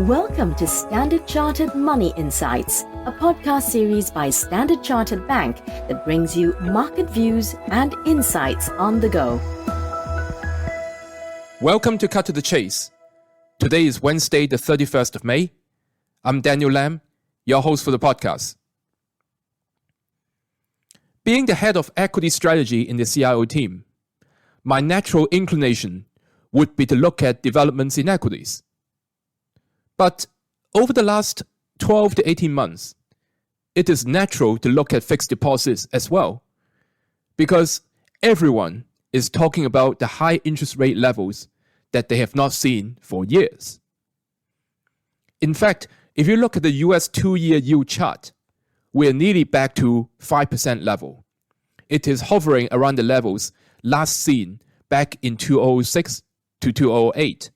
Welcome to Standard Chartered Money Insights, a podcast series by Standard Chartered Bank that brings you market views and insights on the go. Welcome to Cut to the Chase. Today is Wednesday, the 31st of May. I'm Daniel Lam, your host for the podcast. Being the head of equity strategy in the CIO team, my natural inclination would be to look at developments in equities. But over the last 12 to 18 months, it is natural to look at fixed deposits as well, because everyone is talking about the high interest rate levels that they have not seen for years. In fact, if you look at the US 2-year yield chart, we are nearly back to 5% level. It is hovering around the levels last seen back in 2006 to 2008.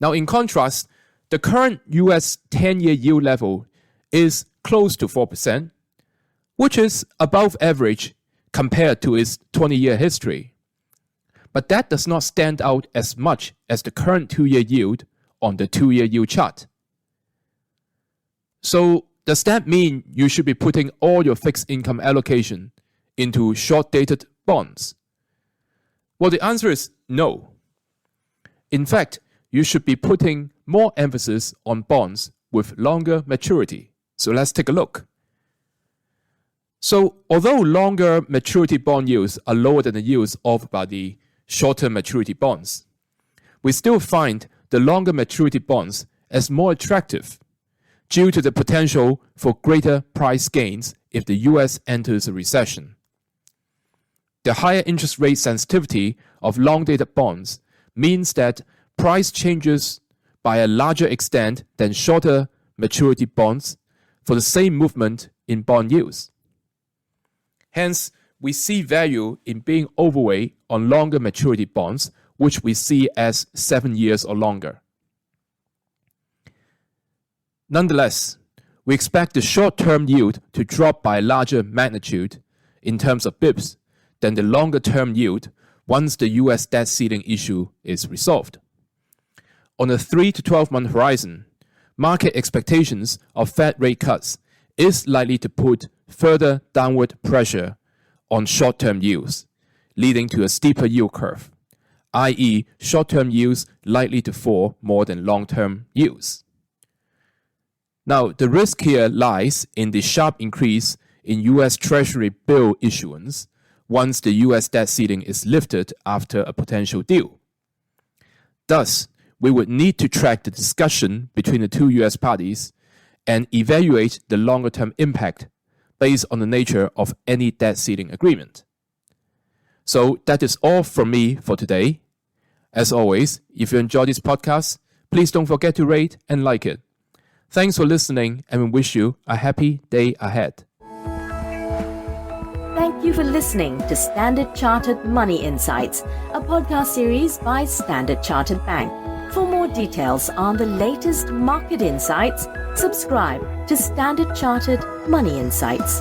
Now, in contrast, the current US 10-year yield level is close to 4%, which is above average compared to its 20-year history. But that does not stand out as much as the current 2-year yield on the 2-year yield chart. So, does that mean you should be putting all your fixed income allocation into short-dated bonds? Well, the answer is no. In fact, you should be putting more emphasis on bonds with longer maturity. So let's take a look. So although longer maturity bond yields are lower than the yields offered by the shorter maturity bonds, we still find the longer maturity bonds as more attractive due to the potential for greater price gains if the US enters a recession. The higher interest rate sensitivity of long-dated bonds means that price changes by a larger extent than shorter maturity bonds for the same movement in bond yields. Hence, we see value in being overweight on longer maturity bonds, which we see as 7 years or longer. Nonetheless, we expect the short-term yield to drop by a larger magnitude in terms of bips than the longer-term yield once the US debt ceiling issue is resolved. On a 3 to 12-month horizon, market expectations of Fed rate cuts is likely to put further downward pressure on short-term yields, leading to a steeper yield curve, i.e. short-term yields likely to fall more than long-term yields. Now, the risk here lies in the sharp increase in US Treasury bill issuance once the US debt ceiling is lifted after a potential deal. Thus, we would need to track the discussion between the two US parties and evaluate the longer-term impact based on the nature of any debt ceiling agreement. So that is all from me for today. As always, if you enjoy this podcast, please don't forget to rate and like it. Thanks for listening, and we wish you a happy day ahead. Thank you for listening to Standard Chartered Money Insights, a podcast series by Standard Chartered Bank. For more details on the latest market insights, subscribe to Standard Chartered Money Insights.